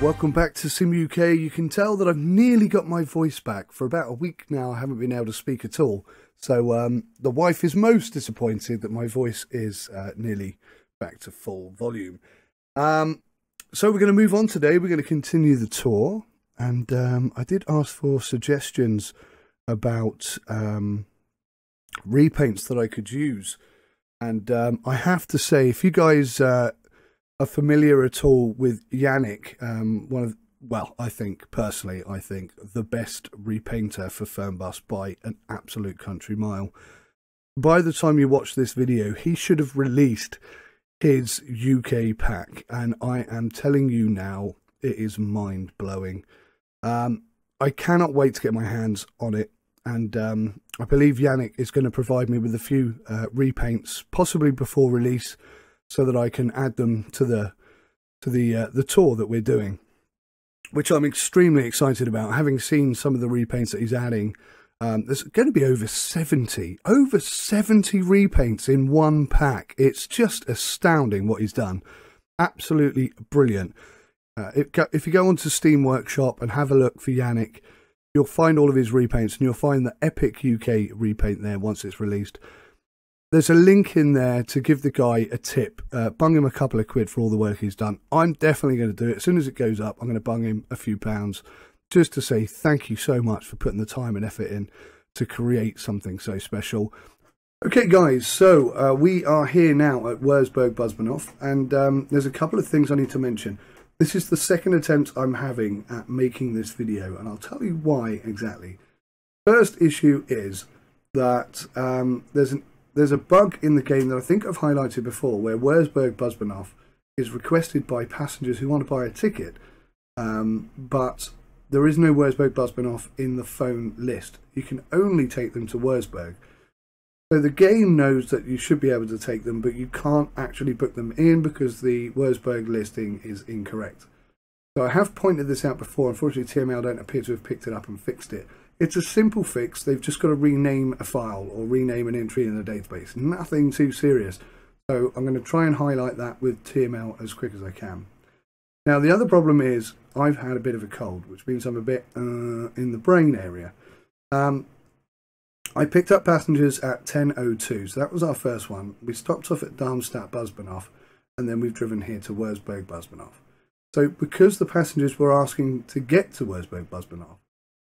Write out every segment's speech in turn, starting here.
Welcome back to Sim UK. You can tell that I've nearly got my voice back. For about a week now I haven't been able to speak at all. So the wife is most disappointed that my voice is nearly back to full volume. So we're going to move on today. We're going to continue the tour. And I did ask for suggestions about repaints that I could use. And I have to say, if you guys are familiar at all with Yannick, I think the best repainter for Fernbus by an absolute country mile. By the time you watch this video, he should have released his UK pack, and I am telling you now, it is mind-blowing. I cannot wait to get my hands on it, and I believe Yannick is going to provide me with a few repaints, possibly before release, so that I can add them to the tour that we're doing, which I'm extremely excited about. Having seen some of the repaints that he's adding, there's going to be over 70 repaints in one pack. It's just astounding what he's done. Absolutely brilliant. If you go onto Steam Workshop and have a look for Yannick, you'll find all of his repaints, and you'll find the epic UK repaint there once it's released. There's a link in there to give the guy a tip. Bung him a couple of quid for all the work he's done. I'm definitely going to do it. As soon as it goes up, I'm going to bung him a few pounds just to say thank you so much for putting the time and effort in to create something so special. Okay, guys, so we are here now at Wurzburg, Busbahnhof, and there's a couple of things I need to mention. This is the second attempt I'm having at making this video, and I'll tell you why exactly. First issue is that there's a bug in the game that I think I've highlighted before, where Wurzburg Busbahnhof is requested by passengers who want to buy a ticket, but there is no Wurzburg Busbahnhof in the phone list. You can only take them to Wurzburg. So the game knows that you should be able to take them, but you can't actually book them in because the Wurzburg listing is incorrect. So I have pointed this out before. Unfortunately, TML don't appear to have picked it up and fixed it. It's a simple fix. They've just got to rename a file or rename an entry in the database. Nothing too serious. So I'm going to try and highlight that with TML as quick as I can. Now, the other problem is I've had a bit of a cold, which means I'm a bit in the brain area. I picked up passengers at 10:02, so that was our first one. We stopped off at Darmstadt Busbahnhof, and then we've driven here to Wurzburg Busbahnhof. So because the passengers were asking to get to Wurzburg Busbahnhof,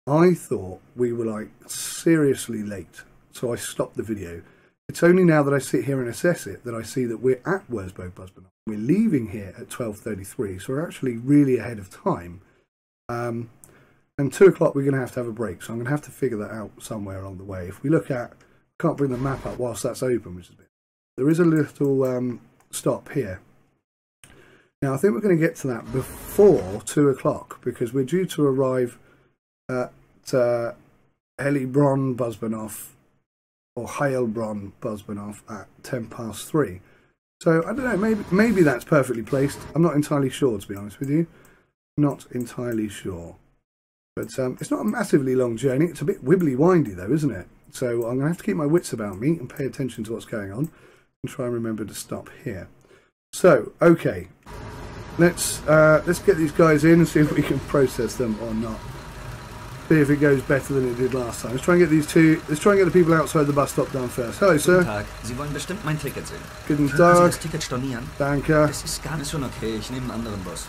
I thought we were like seriously late, so I stopped the video. It's only now that I sit here and assess it that I see that we're at Wurzburg Busbahnhof. We're leaving here at 12:33, so we're actually really ahead of time. And 2 o'clock we're going to have a break, so I'm going to have to figure that out somewhere along the way. If we look at, can't bring the map up whilst that's open, which is a bit. There is a little stop here. Now I think we're going to get to that before 2 o'clock because we're due to arrive at Heilbronn Busbahnhof or Heilbronn Busbahnhof at 3:10. So I don't know, maybe that's perfectly placed. I'm not entirely sure, to be honest with you. Not entirely sure. But it's not a massively long journey. It's a bit wibbly windy though, isn't it? So I'm going to have to keep my wits about me and pay attention to what's going on and try and remember to stop here. So, okay. Let's get these guys in and see if we can process them or not. See if it goes better than it did last time. Let's try and get the people outside the bus stop done first. Hello, sir. Guten Tag. Sie wollen bestimmt mein Ticket sehen. Guten Tag. Tag. Sie das Ticket stornieren? Danke. Das ist gar nicht schon okay. Ich nehme einen anderen Bus.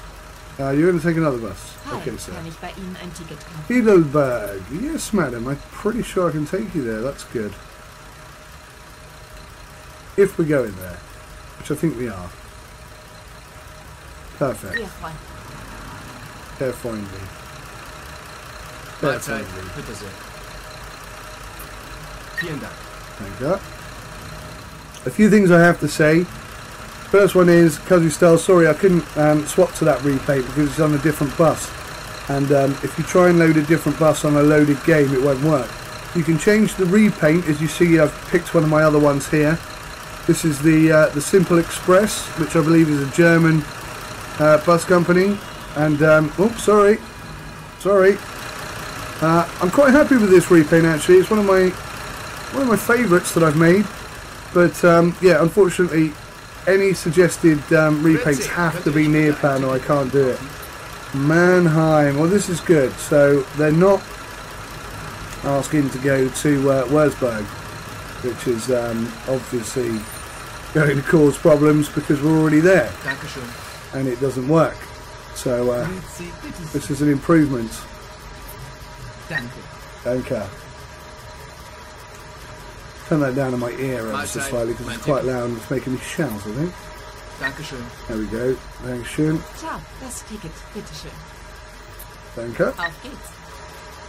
You're going to take another bus. Hi, okay, sir. kann ich bei Ihnen ein Ticket kaufen? Heidelberg. Yes, madam. I'm pretty sure I can take you there. That's good. If we go in there, which I think we are. Perfect. Ihr Freund. Sehr freundlich. Mahlzeit. Bitte sehr. Vielen Dank. Thank you. A few things I have to say. First one is, Kazu sorry I couldn't swap to that repaint because it's on a different bus. And if you try and load a different bus on a loaded game, it won't work. You can change the repaint. As you see, I've picked one of my other ones here. This is the Simple Express, which I believe is a German bus company. And, oops, sorry. I'm quite happy with this repaint actually. It's one of my favourites that I've made. But yeah, unfortunately, any suggested repaints have to be near plan or I can't do it. Mannheim. Well, this is good. So they're not asking to go to Wurzburg, which is obviously going to cause problems because we're already there. Dankeschön. And it doesn't work. So this is an improvement. Danke. Turn that down in my ear ever so slightly because it's quite loud and it's making me shout, I think. Dankeschön. There we go. Dankeschön. Ciao, das Ticket, bitteschön. Danke. Auf geht's.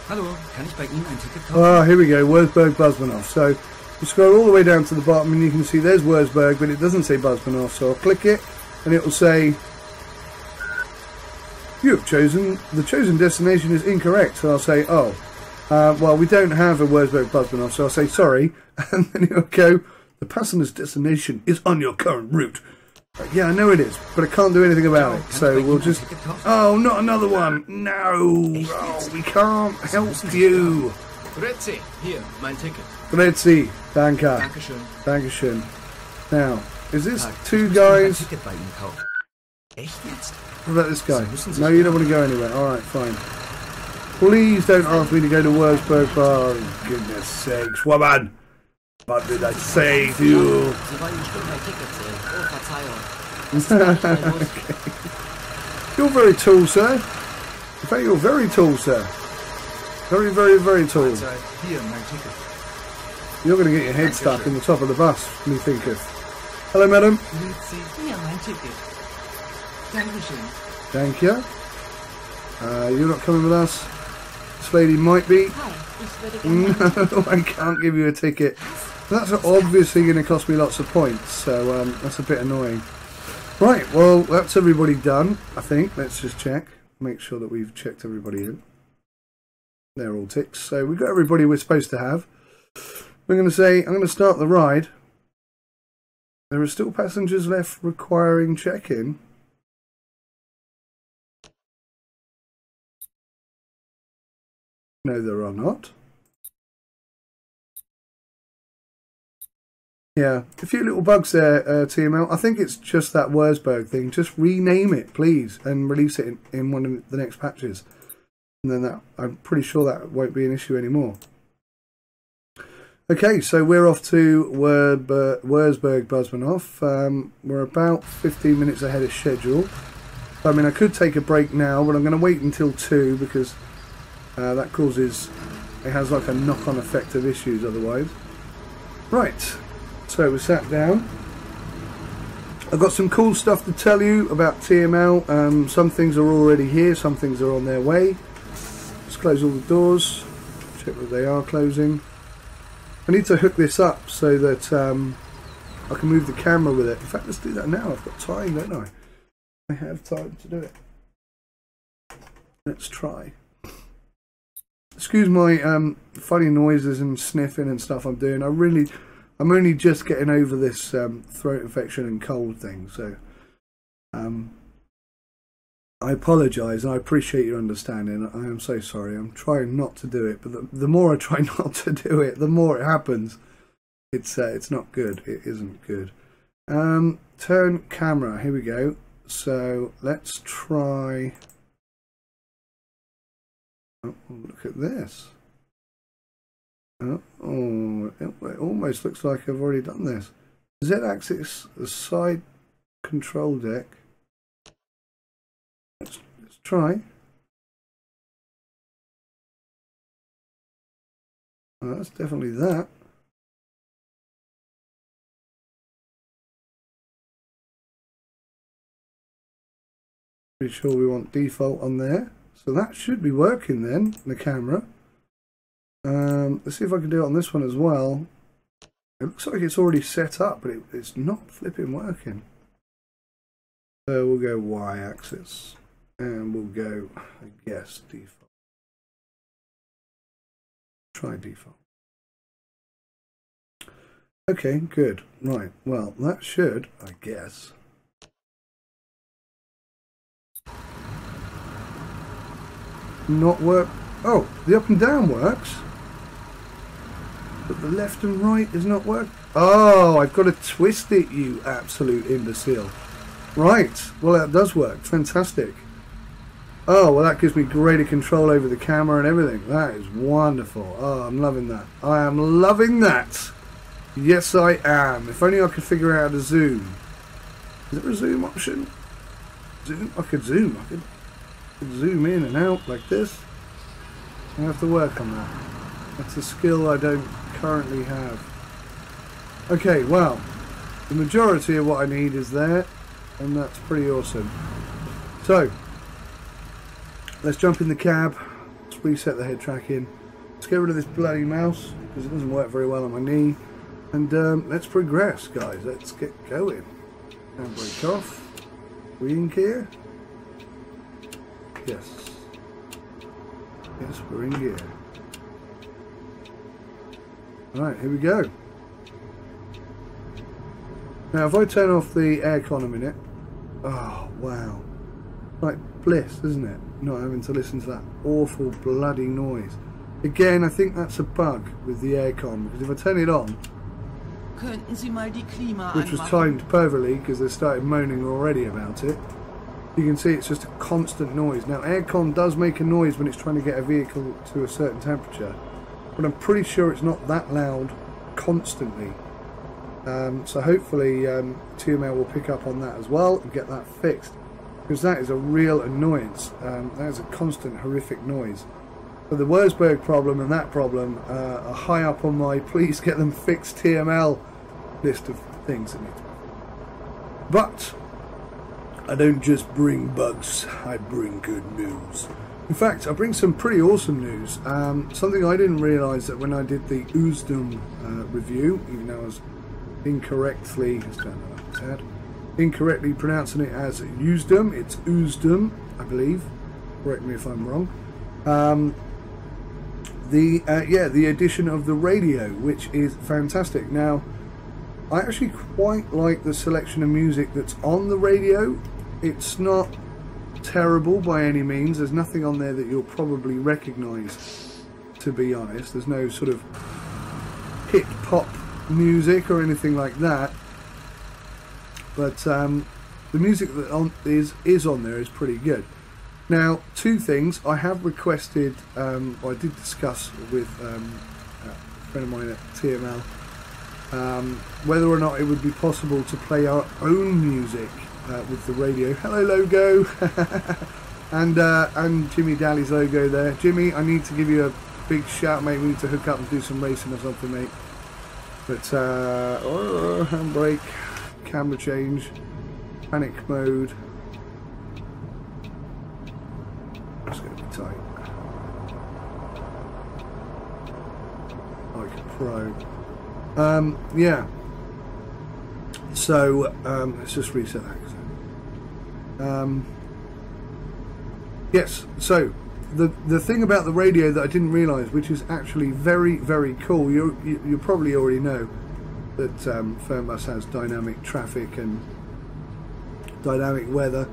Hallo, kann ich bei Ihnen ein Ticket kaufen? Ah, here we go. Wurzburg, Busmanov. So you scroll all the way down to the bottom and you can see there's Wurzburg, but it doesn't say Busmanov. So I'll click it and it will say, the chosen destination is incorrect. So I'll say, oh, well, we don't have a Wurzburg Busmanov. So I'll say, sorry. And then it'll go, the passenger's destination is on your current route. Yeah, I know it is, but I can't do anything about it. So we'll just... Oh, not another one! No! Oh, we can't help you! Grüezi, hier, mein Ticket. Grüezi, danke. Dankeschön. Dankeschön. Now, is this two guys... Ticket bei Ihnen kaufen. Echt jetzt? What about this guy? No, you don't want to go anywhere. Alright, fine. Please don't ask me to go to Wurzburg. Oh, goodness sakes, woman! What did I say to you? Sie wollen bestimmt mein Ticket sehen. Oh, Verzeihung. Okay. You're very tall, sir. In fact, you're very tall, sir. Very, very, very tall. Hier, mein Ticket. You're going to get your head stuck in the top of the bus, me think of. Hello, madam. Grüezi, hier, mein Ticket. Dankeschön. Thank you. You're not coming with us. This lady might be. Hi, ich würde gerne... No, I can't give you a ticket. That's obviously going to cost me lots of points, so that's a bit annoying. Right, well, that's everybody done, I think. Let's just check. Make sure that we've checked everybody in. They're all ticks. So we've got everybody we're supposed to have. We're going to say, I'm going to start the ride. There are still passengers left requiring check-in. No, there are not. Yeah, a few little bugs there, TML. I think it's just that Wurzburg thing. Just rename it, please, and release it in one of the next patches. And then I'm pretty sure that won't be an issue anymore. Okay, so we're off to Wurzburg Busmanov. We're about 15 minutes ahead of schedule. I mean, I could take a break now, but I'm going to wait until 2 because that causes... It has like a knock-on effect of issues otherwise. Right. So we sat down. I've got some cool stuff to tell you about TML. Some things are already here, some things are on their way. Let's close all the doors. Check that they are closing. I need to hook this up so that I can move the camera with it. In fact, let's do that now. I've got time, don't I? I have time to do it. Let's try. Excuse my funny noises and sniffing and stuff I'm doing. I'm only just getting over this throat infection and cold thing, so I apologise and I appreciate your understanding. I am so sorry. I'm trying not to do it, but the more I try not to do it, the more it happens. It's not good. It isn't good. Turn camera. Here we go. So let's try. Oh, look at this. Oh, it almost looks like I've already done this. Z-axis, the side control deck. Let's try. Well, that's definitely that. Pretty sure we want default on there. So that should be working then, the camera. Let's see if I can do it on this one as well. It looks like it's already set up, but it's not flipping working. So we'll go Y-axis. And we'll go, I guess, default. Try default. Okay, good. Right, well, that should, I guess. Not work. Oh, the up and down works. But the left and right is not working. Oh, I've got to twist it, you absolute imbecile. Right, well that does work. Fantastic. Oh, well, that gives me greater control over the camera and everything. That is wonderful. Oh, I'm loving that. I am loving that. Yes, I am. If only I could figure out how to zoom. Is there a zoom option? Zoom? I could zoom. I could zoom in and out like this. I have to work on that. That's a skill I don't currently have. Okay, well, the majority of what I need is there, and that's pretty awesome. So, let's jump in the cab. Let's reset the head tracking. Let's get rid of this bloody mouse, because it doesn't work very well on my knee. And let's progress, guys. Let's get going. Handbrake off. We in gear? Yes. Yes, we're in gear. Alright, here we go. Now, if I turn off the aircon a minute... Oh, wow. Like bliss, isn't it? Not having to listen to that awful bloody noise. Again, I think that's a bug with the aircon, because if I turn it on... Könnten Sie mal die Klima which was anmachen? timed perfectly because they started moaning already about it. You can see it's just a constant noise. Now aircon does make a noise when it's trying to get a vehicle to a certain temperature, but I'm pretty sure it's not that loud constantly. So hopefully TML will pick up on that as well and get that fixed, because that is a real annoyance. That is a constant horrific noise. So the Wurzburg problem and that problem are high up on my please get them fixed TML list of things that need to be. But I don't just bring bugs, I bring good news. In fact, I bring some pretty awesome news. Something I didn't realise that when I did the Uzdum review, even though I was incorrectly pronouncing it as Uzdum, it's Uzdum, I believe. Correct me if I'm wrong. The addition of the radio, which is fantastic. Now, I actually quite like the selection of music that's on the radio. It's not terrible by any means. There's nothing on there that you'll probably recognise, to be honest. There's no sort of hip hop music or anything like that. But the music that is on there is pretty good. Now, two things. I have requested, I did discuss with a friend of mine at TML, whether or not it would be possible to play our own music with the radio. Hello, logo, and Jimmy Daly's logo there. Jimmy, I need to give you a big shout, mate. We need to hook up and do some racing or something, mate. But handbrake, camera change, panic mode. It's going to be tight. Like a pro. Yeah. So let's just reset that. Yes. So the thing about the radio that I didn't realise, which is actually very, very cool. You probably already know that Fernbus has dynamic traffic and dynamic weather,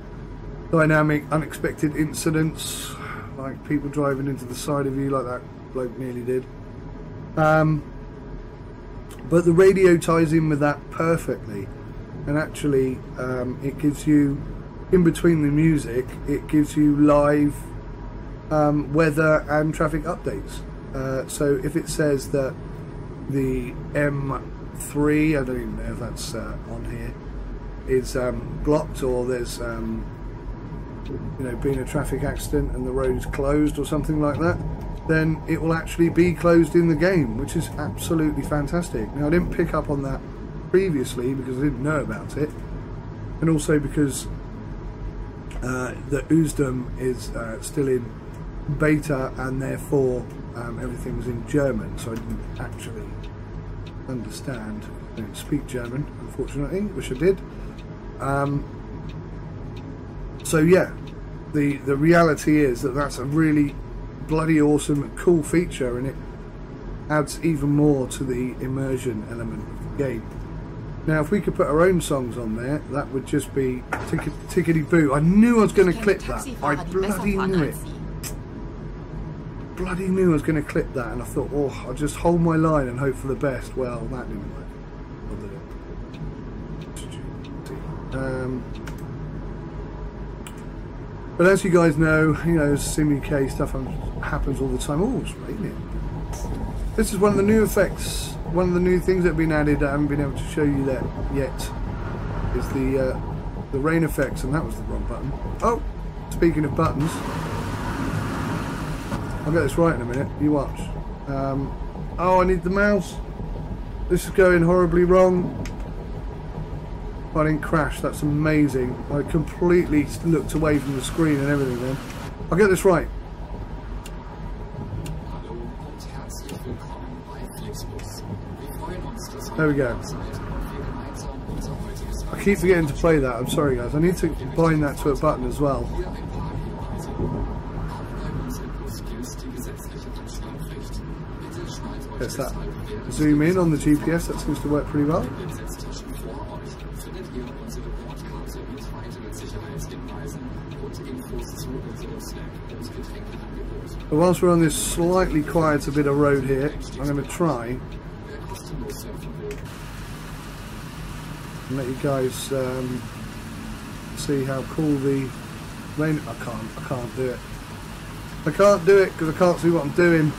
dynamic unexpected incidents, like people driving into the side of you, like that bloke nearly did. But the radio ties in with that perfectly, and actually it gives you, in between the music, it gives you live weather and traffic updates. So if it says that the M3, I don't even know if that's on here, is blocked, or there's been a traffic accident and the road is closed or something like that, then it will actually be closed in the game, which is absolutely fantastic. Now, I didn't pick up on that previously because I didn't know about it, and also because the Uzdum is still in beta, and therefore everything was in German, so I didn't actually understand. I don't speak German, unfortunately. Wish I did. So yeah, the reality is that that's a really bloody awesome, cool feature, and it adds even more to the immersion element of the game. Now, if we could put our own songs on there, that would just be tickety boo. I knew I was going to clip that. I bloody knew it. Bloody knew I was going to clip that, and I thought, oh, I'll just hold my line and hope for the best. Well, that didn't work. But as you guys know, Sim UK stuff happens all the time. Oh, it's raining. This is one of the new effects, one of the new things that have been added. I haven't been able to show you that yet. Is the rain effects, and that was the wrong button. Oh, speaking of buttons, I'll get this right in a minute. You watch. Oh, I need the mouse. This is going horribly wrong. I didn't crash. That's amazing. I completely looked away from the screen and everything then. I'll get this right. There we go. I keep forgetting to play that. I'm sorry guys. I need to bind that to a button as well. There's that. Zoom in on the GPS. That seems to work pretty well. But whilst we're on this slightly quieter bit of road here, I'm going to try and let you guys see how cool the rain. I can't do it. I can't do it because I can't see what I'm doing.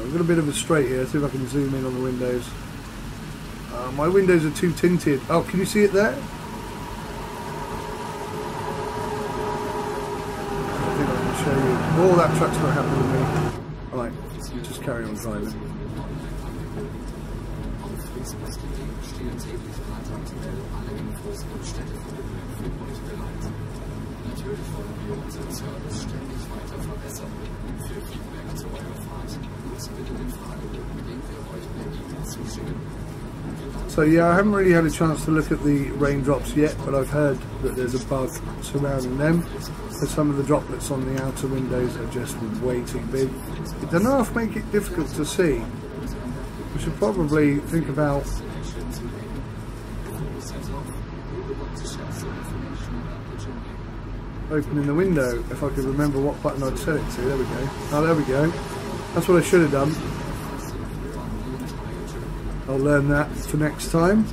I've got a bit of a straight here. See if I can zoom in on the windows. My windows are too tinted. Oh, can you see it there? Oh, that truck's not happy with me. Alright, just carry on driving. So yeah, I haven't really had a chance to look at the raindrops yet, but I've heard that there's a bug surrounding them. So some of the droplets on the outer windows are just way too big. It does not make it difficult to see. We should probably think about opening the window, if I could remember what button I'd set it to. There we go. Oh, there we go. That's what I should have done. I'll learn that for next time.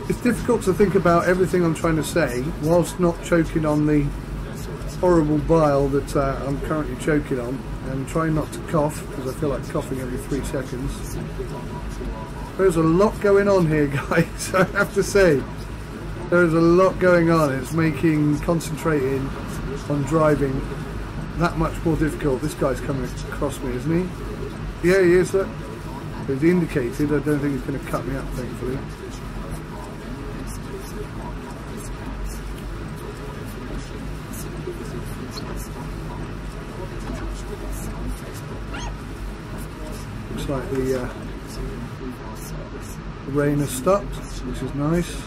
It's difficult to think about everything I'm trying to say whilst not choking on the horrible bile that I'm currently choking on, and trying not to cough because I feel like coughing every 3 seconds. There's a lot going on here, guys. I have to say, there's a lot going on. It's making concentrating on driving that much more difficult. This guy's coming across me, isn't he? Yeah, he is. Look, he's indicated. I don't think he's going to cut me up, thankfully. Looks like the rain has stopped, which is nice.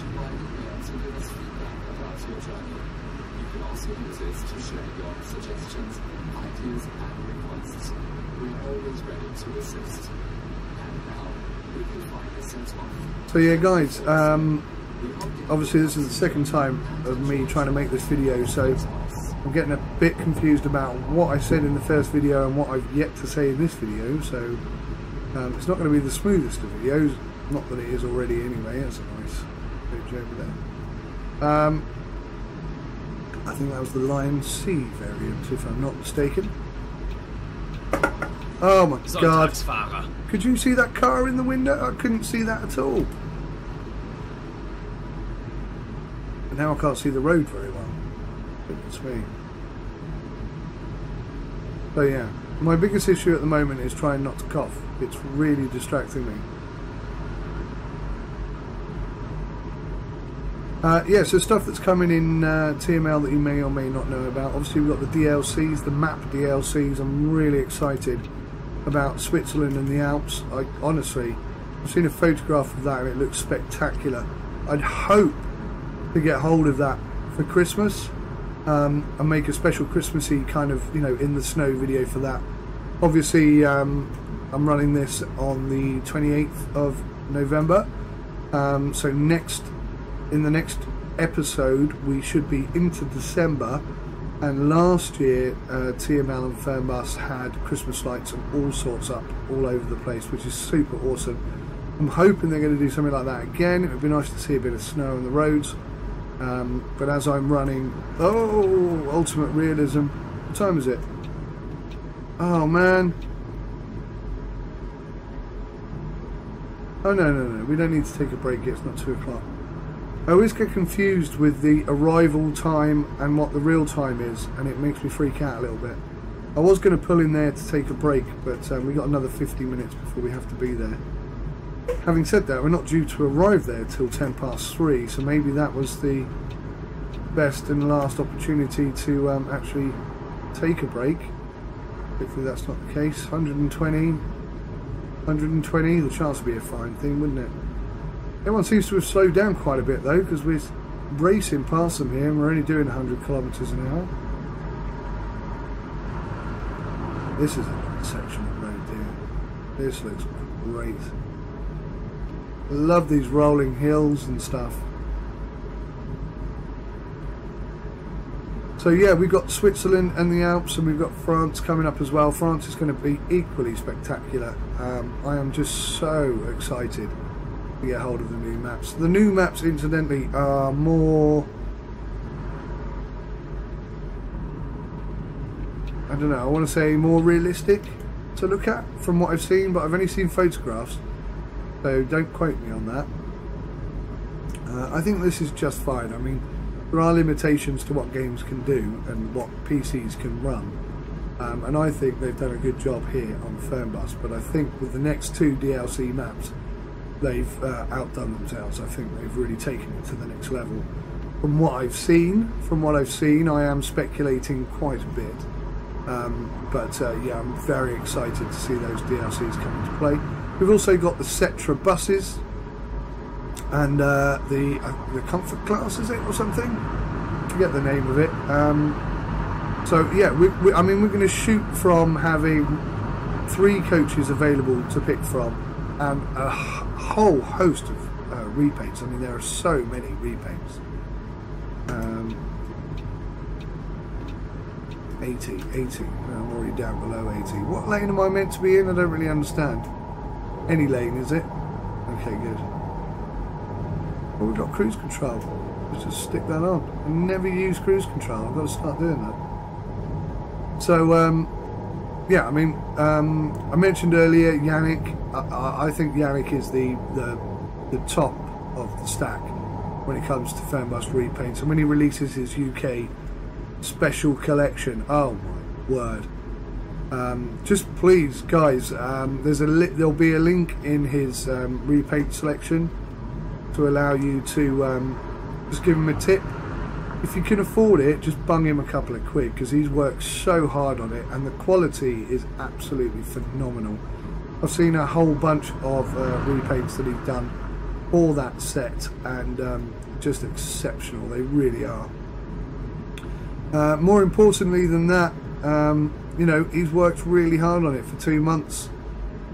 So yeah guys, obviously this is the second time of me trying to make this video, so I'm getting a bit confused about what I said in the first video and what I've yet to say in this video, so it's not going to be the smoothest of videos, not that it is already anyway. That's a nice bridge over there. I think that was the Lion C variant, if I'm not mistaken. Oh my god, could you see that car in the window? I couldn't see that at all. But now I can't see the road very well. Goodness me. So yeah, my biggest issue at the moment is trying not to cough. It's really distracting me. Yeah, so stuff that's coming in TML that you may or may not know about. Obviously we've got the DLCs, the map DLCs. I'm really excited about Switzerland and the Alps. Honestly, I've seen a photograph of that and it looks spectacular. I'd hope to get hold of that for Christmas and make a special Christmassy kind of, you know, in the snow video for that. Obviously I'm running this on the 28th of November, so in the next episode we should be into December. And last year TML and Fernbus had Christmas lights and all sorts up all over the place, which is super awesome. I'm hoping they're going to do something like that again. It would be nice to see a bit of snow on the roads. But as I'm running... Oh, ultimate realism. What time is it? Oh, man. Oh, no. We don't need to take a break yet. It's not 2 o'clock. I always get confused with the arrival time and what the real time is, and it makes me freak out a little bit. I was going to pull in there to take a break, but we got another 50 minutes before we have to be there. Having said that, we're not due to arrive there till 3:10, so maybe that was the best and last opportunity to actually take a break. Hopefully that's not the case. 120, the chance would be a fine thing, wouldn't it? Everyone seems to have slowed down quite a bit though, because we're racing past them here and we're only doing 100 kilometres an hour. This is a nice section of road here. This looks great. I love these rolling hills and stuff. So yeah, we've got Switzerland and the Alps, and we've got France coming up as well. France is going to be equally spectacular. I am just so excited to get hold of the new maps. The new maps, incidentally, are more... I don't know, I want to say more realistic to look at from what I've seen, but I've only seen photographs, so don't quote me on that. I think this is just fine. I mean, there are limitations to what games can do and what PCs can run, and I think they've done a good job here on Fernbus, but I think with the next 2 DLC maps, they've outdone themselves. I think they've really taken it to the next level. From what I've seen, I am speculating quite a bit. Yeah, I'm very excited to see those DLCs come into play. We've also got the Cetra buses and the comfort class, is it, or something? I forget the name of it. So yeah, I mean, we're going to shoot from having 3 coaches available to pick from and a whole host of repaints. I mean, there are so many repaints. 80. I'm already down below 80. What lane am I meant to be in? I don't really understand. Any lane, is it? Okay, good. Well, we've got cruise control. Let's just stick that on. I never use cruise control. I've got to start doing that. So, yeah, I mean, I mentioned earlier Yannick. I think Yannick is the top of the stack when it comes to Fernbus repaints. And when he releases his UK special collection, oh my word, just please guys, there'll be a link in his repaint selection to allow you to just give him a tip. If you can afford it, just bung him a couple of quid, because he's worked so hard on it and the quality is absolutely phenomenal. I've seen a whole bunch of repaints that he's done for that set, and just exceptional, they really are. More importantly than that, you know, he's worked really hard on it for 2 months,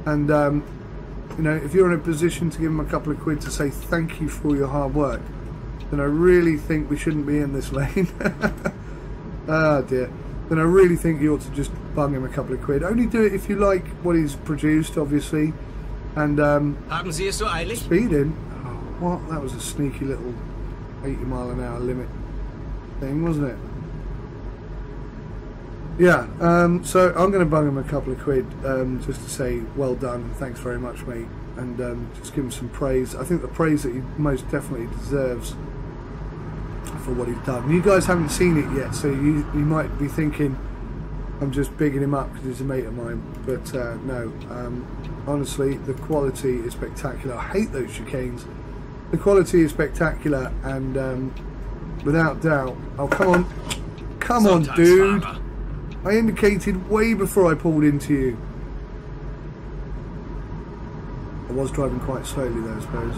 and you know, if you're in a position to give him a couple of quid to say thank you for all your hard work, then I really think we shouldn't be in this lane. Oh dear. Then I really think you ought to just bung him a couple of quid. Only do it if you like what he's produced, obviously, and Haben Sie es so eilig? speeding. Oh, what? That was a sneaky little 80-mile-an-hour limit thing, wasn't it? Yeah, so I'm going to bung him a couple of quid just to say well done and thanks very much, mate, and just give him some praise. I think the praise that he most definitely deserves for what he's done. You guys haven't seen it yet, so you might be thinking I'm just bigging him up because he's a mate of mine, but no, honestly, the quality is spectacular. I hate those chicanes. The quality is spectacular, and without doubt, oh come on dude, I indicated way before I pulled into you. I was driving quite slowly though, I suppose.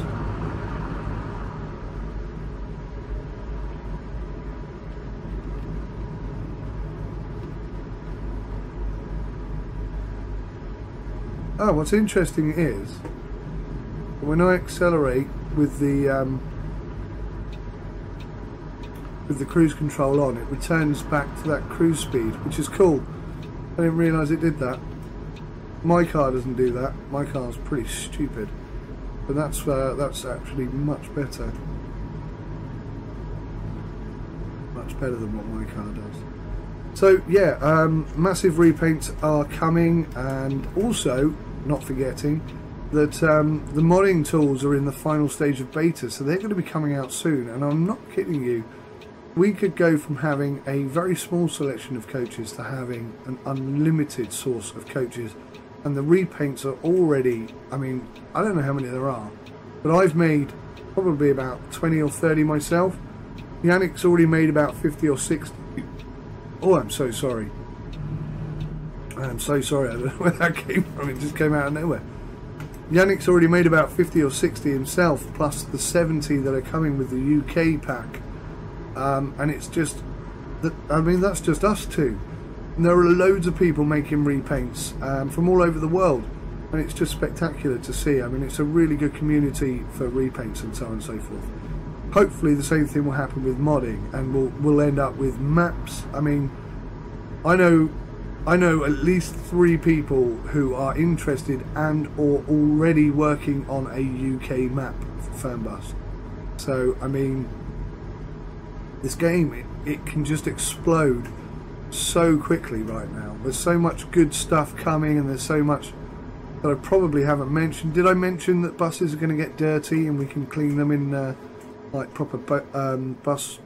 Oh, what's interesting is when I accelerate with the cruise control on, it returns back to that cruise speed, which is cool. I didn't realise it did that. My car doesn't do that. My car's pretty stupid. But that's actually much better. Much better than what my car does. So yeah, massive repaints are coming, and also not forgetting that the modding tools are in the final stage of beta, so they're going to be coming out soon. And I'm not kidding you, we could go from having a very small selection of coaches to having an unlimited source of coaches. And the repaints are already, I mean, I don't know how many there are, but I've made probably about 20 or 30 myself. Yannick's already made about 50 or 60. Oh, I'm so sorry. I'm so sorry, I don't know where that came from, it just came out of nowhere. Yannick's already made about 50 or 60 himself, plus the 70 that are coming with the UK pack. And it's just, I mean, that's just us two. And there are loads of people making repaints from all over the world, and it's just spectacular to see. I mean, it's a really good community for repaints and so on and so forth. Hopefully the same thing will happen with modding, and we'll end up with maps. I mean, I know at least 3 people who are interested and or already working on a UK map for Fernbus. So I mean, this game, it can just explode so quickly right now. There's so much good stuff coming, and there's so much that I probably haven't mentioned. Did I mention that buses are going to get dirty and we can clean them in like proper bus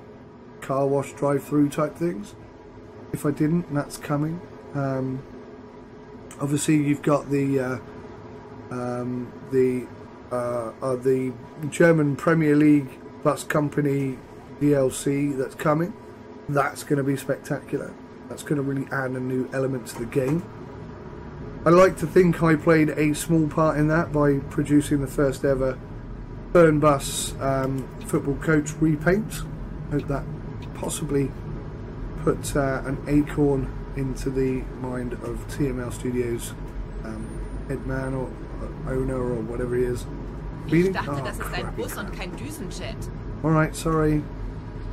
car wash drive-through type things? If I didn't, that's coming. Obviously you've got the German Premier League bus company DLC that's coming. That's going to be spectacular. That's going to really add a new element to the game. I like to think I played a small part in that by producing the first ever Fernbus football coach repaint. Hope that possibly put an acorn into the mind of TML Studios head man or owner or whatever he is. Ich dachte, das ist ein Bus und kein Düsenjet. Alright, sorry.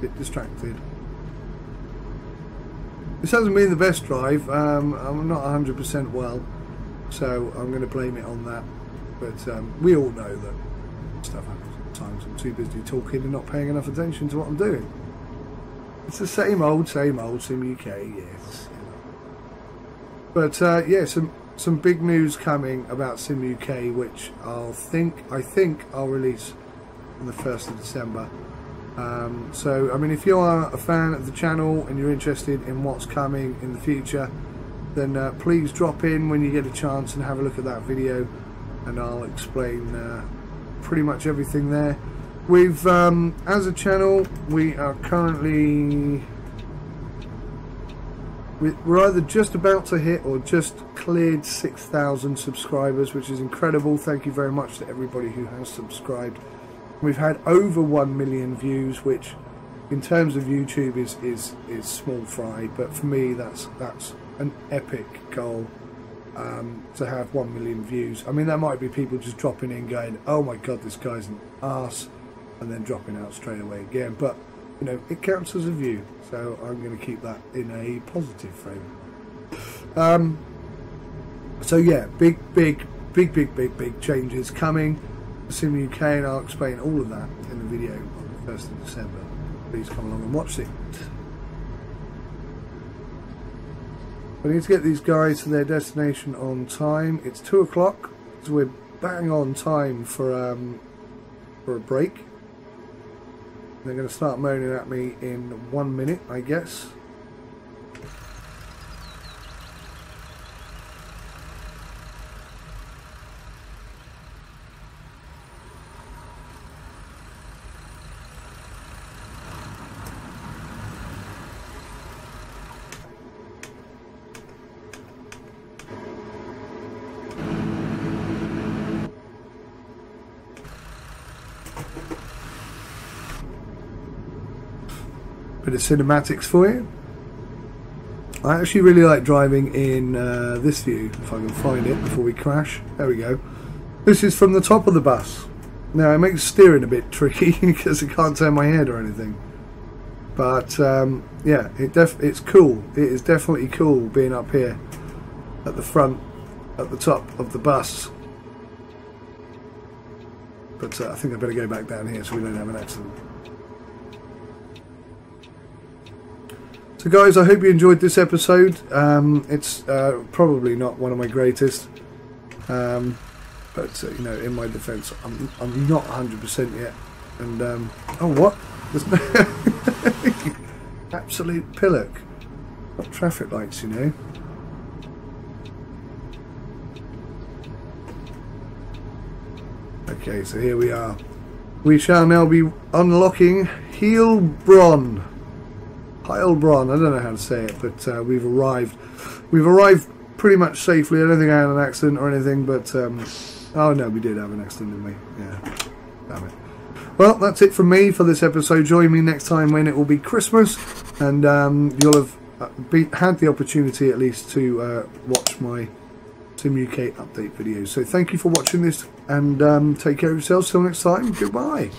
Bit distracted. This hasn't been the best drive. I'm not 100% well, so I'm going to blame it on that. But we all know that stuff happens sometimes. I'm too busy talking and not paying enough attention to what I'm doing. It's the same old Sim UK, yes. But yeah, some big news coming about Sim UK, which I think I'll release on the 1st of December. So I mean, if you are a fan of the channel and you're interested in what's coming in the future, then please drop in when you get a chance and have a look at that video, and I'll explain pretty much everything there. We've as a channel, we are currently, we're either just about to hit or just cleared 6,000 subscribers, which is incredible. Thank you very much to everybody who has subscribed. We've had over 1 million views, which in terms of YouTube is small fry, but for me that's an epic goal, to have 1 million views. I mean, there might be people just dropping in going, oh my god, this guy's an arse, and then dropping out straight away again, but you know, it counts as a view, so I'm going to keep that in a positive frame. So yeah, big changes coming. Sim UK, and I'll explain all of that in the video on the 1st of December. Please come along and watch it. I need to get these guys to their destination on time. It's 2 o'clock, so we're bang on time for a break. They're going to start moaning at me in 1 minute, I guess. Bit of cinematics for you. I actually really like driving in this view, if I can find it before we crash. There we go. This is from the top of the bus. Now it makes steering a bit tricky because I can't turn my head or anything. But yeah, it's cool. It is definitely cool being up here at the front, at the top of the bus. But I think I better go back down here so we don't have an accident. So guys, I hope you enjoyed this episode. It's probably not one of my greatest, but you know, in my defence, I'm not 100% yet. And oh, what? There's no absolute pillock. Got traffic lights, you know. Okay, so here we are. We shall now be unlocking Heilbronn. Heilbronn, I don't know how to say it, but we've arrived. We've arrived pretty much safely. I don't think I had an accident or anything, but oh no, we did have an accident, didn't we? Yeah, damn it. Well, that's it from me for this episode. Join me next time when it will be Christmas, and you'll have had the opportunity at least to watch my Sim UK update videos. So thank you for watching this, and take care of yourselves till next time. Goodbye.